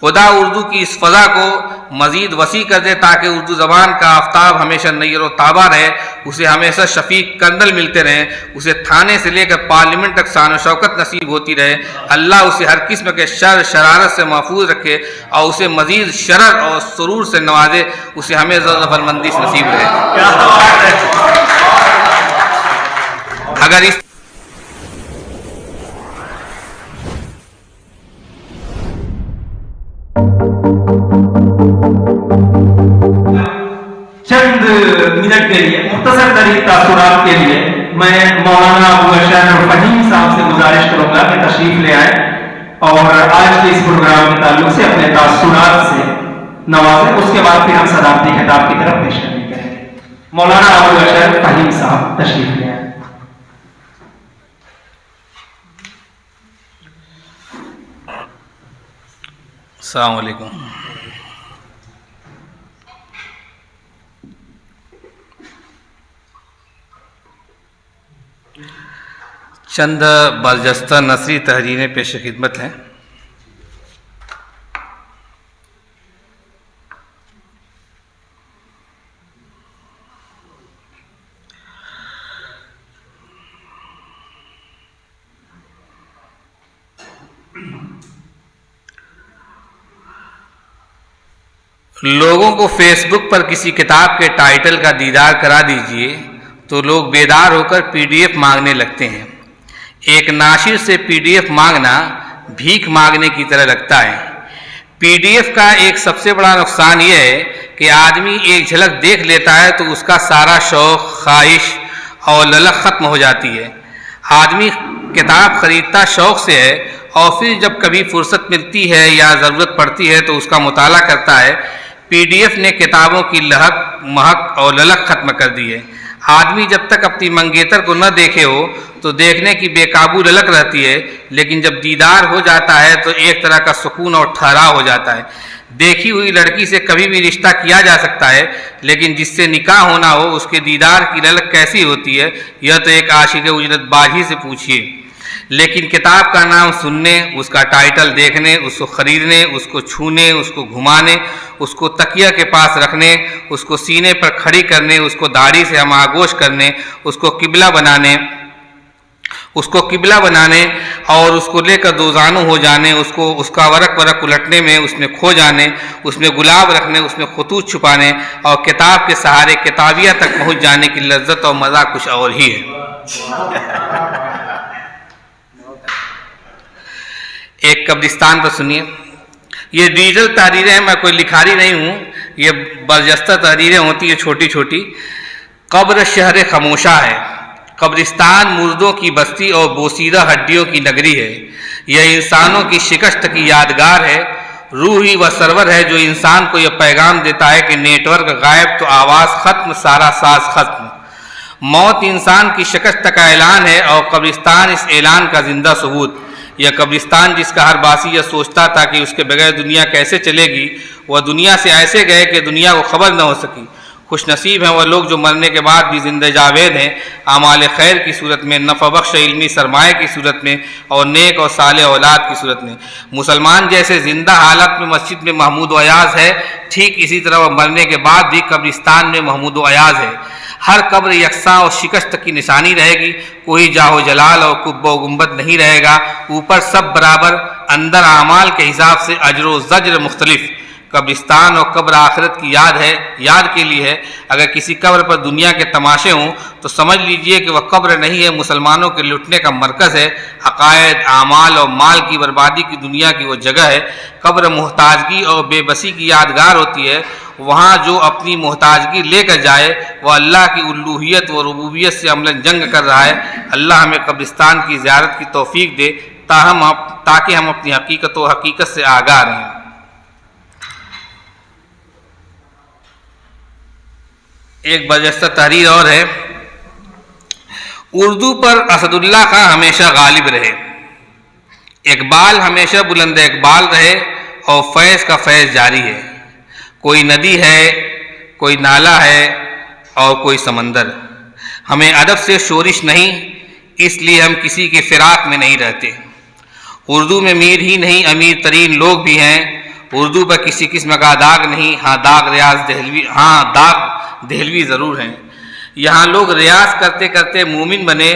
خدا اردو کی اس فضا کو مزید وسیع کر دے تاکہ اردو زبان کا آفتاب ہمیشہ نیر و تابہ رہے، اسے ہمیشہ شفیق کرنل ملتے رہیں، اسے تھانے سے لے کر پارلیمنٹ تک شان و شوکت نصیب ہوتی رہے۔ اللہ اسے ہر قسم کے شر شرارت سے محفوظ رکھے اور اسے مزید شرر اور سرور سے نوازے، اسے ہمیں ظفر مندی سے نصیب رہے۔ اگر اس چند منٹ کے لیے مختصر ترین تاثرات کے لیے میں مولانا ابو بشر فہیم صاحب سے گزارش کروں گا کہ تشریف لے آئے اور آج کے اس پروگرام کے تعلق سے اپنے تاثرات سے نوازیں، اس کے بعد پھر ہم صدارتی خطاب کی طرف پیش کریں گے۔ مولانا ابو بشر فہیم صاحب تشریف لے آئے۔ السلام علیکم۔ چند برجستہ نثری تحریریں پیش خدمت ہیں۔ لوگوں کو فیس بک پر کسی کتاب کے ٹائٹل کا دیدار کرا دیجئے تو لوگ بیدار ہو کر پی ڈی ایف مانگنے لگتے ہیں۔ ایک ناشر سے پی ڈی ایف مانگنا بھیک مانگنے کی طرح لگتا ہے۔ پی ڈی ایف کا ایک سب سے بڑا نقصان یہ ہے کہ آدمی ایک جھلک دیکھ لیتا ہے تو اس کا سارا شوق، خواہش اور للک ختم ہو جاتی ہے۔ آدمی کتاب خریدتا شوق سے ہے اور پھر جب کبھی فرصت ملتی ہے یا ضرورت پڑتی ہے تو اس کا مطالعہ کرتا ہے۔ پی ڈی ایف نے کتابوں کی لہک، مہک اور للک ختم کر دی ہے۔ آدمی جب تک اپنی منگیتر کو نہ دیکھے ہو تو دیکھنے کی بے قابو للک رہتی ہے، لیکن جب دیدار ہو جاتا ہے تو ایک طرح کا سکون اور ٹھہراؤ ہو جاتا ہے۔ دیکھی ہوئی لڑکی سے کبھی بھی رشتہ کیا جا سکتا ہے، لیکن جس سے نکاح ہونا ہو اس کے دیدار کی للک کیسی ہوتی ہے یہ تو ایک عاشق اجرت باز ہی سے پوچھیے۔ لیکن کتاب کا نام سننے، اس کا ٹائٹل دیکھنے، اس کو خریدنے، اس کو چھونے، اس کو گھمانے، اس کو تکیہ کے پاس رکھنے، اس کو سینے پر کھڑی کرنے، اس کو داڑھی سے ہم آغوش کرنے، اس کو قبلہ بنانے اور اس کو لے کر دوزانو ہو جانے، اس کا ورق الٹنے میں، اس میں کھو جانے، اس میں گلاب رکھنے، اس میں خطوط چھپانے اور کتاب کے سہارے کتابیہ تک پہنچ جانے کی لذت اور مزہ کچھ اور ہی ہے۔ ایک قبرستان پر سنیے۔ یہ ڈیجیٹل تحریریں ہیں، میں کوئی لکھاری نہیں ہوں، یہ برجستہ تحریریں ہوتی ہیں چھوٹی چھوٹی۔ قبر شہر خاموشہ ہے، قبرستان مردوں کی بستی اور بوسیدہ ہڈیوں کی نگری ہے۔ یہ انسانوں کی شکست کی یادگار ہے، روحی و سرور ہے جو انسان کو یہ پیغام دیتا ہے کہ نیٹ ورک غائب تو آواز ختم، سارا ساز ختم۔ موت انسان کی شکست کا اعلان ہے اور قبرستان اس اعلان کا زندہ ثبوت۔ یہ قبرستان جس کا ہر باسی یہ سوچتا تھا کہ اس کے بغیر دنیا کیسے چلے گی، وہ دنیا سے ایسے گئے کہ دنیا کو خبر نہ ہو سکی۔ خوش نصیب ہیں وہ لوگ جو مرنے کے بعد بھی زندہ جاوید ہیں، اعمال خیر کی صورت میں، نفع بخش علمی سرمایہ کی صورت میں اور نیک اور صالح اولاد کی صورت میں۔ مسلمان جیسے زندہ حالت میں مسجد میں محمود و ایاز ہے، ٹھیک اسی طرح وہ مرنے کے بعد بھی قبرستان میں محمود و ایاز ہے۔ ہر قبر یکساں اور شکست کی نشانی رہے گی، کوئی جاہ و جلال اور قبہ و گنبد نہیں رہے گا، اوپر سب برابر، اندر اعمال کے حساب سے اجر و زجر مختلف۔ قبرستان اور قبر آخرت کی یاد کے لیے ہے۔ اگر کسی قبر پر دنیا کے تماشے ہوں تو سمجھ لیجئے کہ وہ قبر نہیں ہے، مسلمانوں کے لٹنے کا مرکز ہے۔ عقائد، اعمال اور مال کی بربادی کی دنیا کی وہ جگہ ہے۔ قبر محتاجگی اور بے بسی کی یادگار ہوتی ہے۔ وہاں جو اپنی محتاجگی لے کر جائے وہ اللہ کی الوہیت و ربوبیت سے عملاً جنگ کر رہا ہے۔ اللہ ہمیں قبرستان کی زیارت کی توفیق دے تاکہ ہم اپنی حقیقت و حقیقت سے آگاہ رہیں۔ ایک برجستہ تحریر اور ہے، اردو پر اسد اللہ خان ہمیشہ غالب رہے، اقبال ہمیشہ بلند اقبال رہے اور فیض کا فیض جاری ہے۔ کوئی ندی ہے، کوئی نالا ہے اور کوئی سمندر۔ ہمیں ادب سے شورش نہیں، اس لیے ہم کسی کے فراق میں نہیں رہتے۔ اردو میں میر ہی نہیں امیر ترین لوگ بھی ہیں، اردو پر کسی قسم کا داغ نہیں، داغ دہلوی ضرور ہیں۔ یہاں لوگ ریاض کرتے کرتے مومن بنے،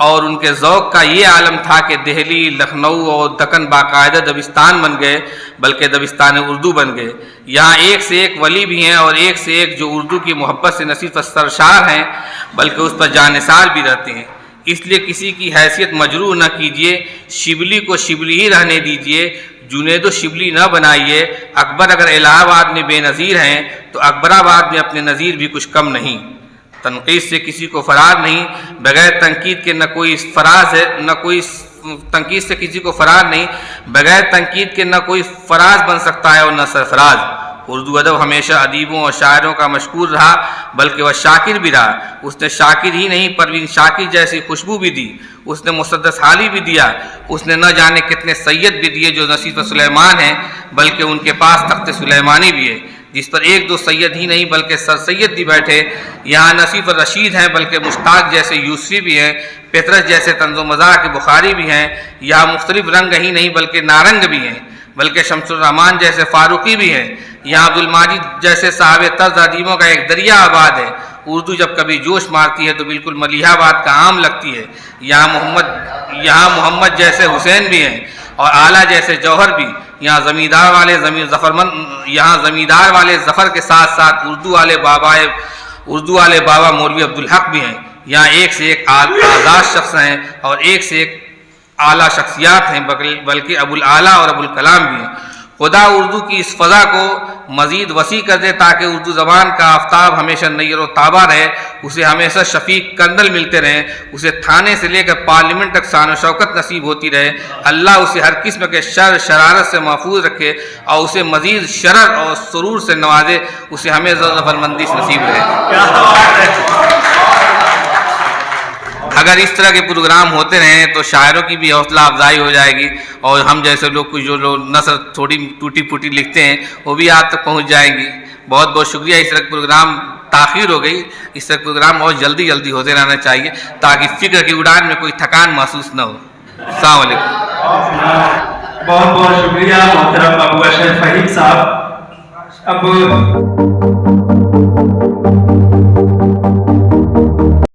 اور ان کے ذوق کا یہ عالم تھا کہ دہلی، لکھنؤ اور دکن باقاعدہ دبستان بن گئے، بلکہ دبستان اردو بن گئے۔ یہاں ایک سے ایک ولی بھی ہیں، اور ایک سے ایک جو اردو کی محبت سے نہ صرف سرشار ہیں بلکہ اس پر جانثار بھی رہتے ہیں۔ اس لیے کسی کی حیثیت مجروح نہ کیجیے، شبلی کو شبلی ہی رہنے دیجیے، جنید و شبلی نہ بنائیے۔ اکبر اگر الہ آباد میں بے نظیر ہیں تو اکبر آباد میں اپنے نظیر بھی کچھ کم نہیں۔ تنقید سے کسی کو فرار نہیں، بغیر تنقید کے نہ کوئی فراز ہے، تنقید سے کسی کو فرار نہیں، بغیر تنقید کے نہ کوئی فراز بن سکتا ہے اور نہ سرفراز۔ اردو ادب ہمیشہ ادیبوں اور شاعروں کا مشکور رہا، بلکہ وہ شاکر بھی رہا۔ اس نے شاکر ہی نہیں، پروین شاکر جیسی خوشبو بھی دی، اس نے مسدس حالی بھی دیا، اس نے نہ جانے کتنے سید بھی دیے جو نصیب سلیمان ہیں، بلکہ ان کے پاس تخت سلیمانی بھی ہے، جس پر ایک دو سید ہی نہیں بلکہ سر سید بھی بیٹھے۔ یہاں نصیب رشید ہیں، بلکہ مشتاق جیسے یوسفی بھی ہیں، پطرس جیسے طنز و مزاح کے بخاری بھی ہیں۔ یہاں مختلف رنگ ہی نہیں بلکہ نارنگ بھی ہیں، بلکہ شمس الرحمان جیسے فاروقی بھی ہیں۔ یہاں عبد الماجد جیسے صاحب طرز ادیبوں کا ایک دریا آباد ہے۔ اردو جب کبھی جوش مارتی ہے تو بالکل ملیح آباد کا عام لگتی ہے۔ یہاں محمد جیسے حسین بھی ہیں، اور اعلیٰ جیسے جوہر بھی۔ یہاں زمیندار والے ظفر کے ساتھ ساتھ اردو والے بابا مولوی عبدالحق بھی ہیں۔ یہاں ایک سے ایک آزاد شخص ہیں، اور ایک سے ایک اعلیٰ شخصیات ہیں، بلکہ ابو الاعلیٰ اور ابو الکلام بھی ہیں۔ خدا اردو کی اس فضا کو مزید وسیع کر دے تاکہ اردو زبان کا آفتاب ہمیشہ نیر و تابہ رہے، اسے ہمیشہ شفیق کندل ملتے رہیں، اسے تھانے سے لے کر پارلیمنٹ تک شان و شوکت نصیب ہوتی رہے۔ اللہ اسے ہر قسم کے شر شرارت سے محفوظ رکھے، اور اسے مزید شرر اور سرور سے نوازے، اسے ہمیشہ ظفرمندی سے نصیب رہے۔ اگر اس طرح کے پروگرام ہوتے رہیں تو شاعروں کی بھی حوصلہ افزائی ہو جائے گی، اور ہم جیسے لوگ کچھ جو لوگ نثر تھوڑی ٹوٹی پھوٹی لکھتے ہیں وہ بھی آپ تک پہنچ جائیں گی۔ بہت بہت شکریہ۔ اس طرح کے پروگرام تاخیر ہو گئی، اس طرح کے پروگرام بہت جلدی ہوتے رہنا چاہیے تاکہ فکر کی اڑان میں کوئی تھکان محسوس نہ ہو۔ السلام علیکم۔ بہت بہت شکریہ محترم ابو اشرف فہیم صاحب۔ اب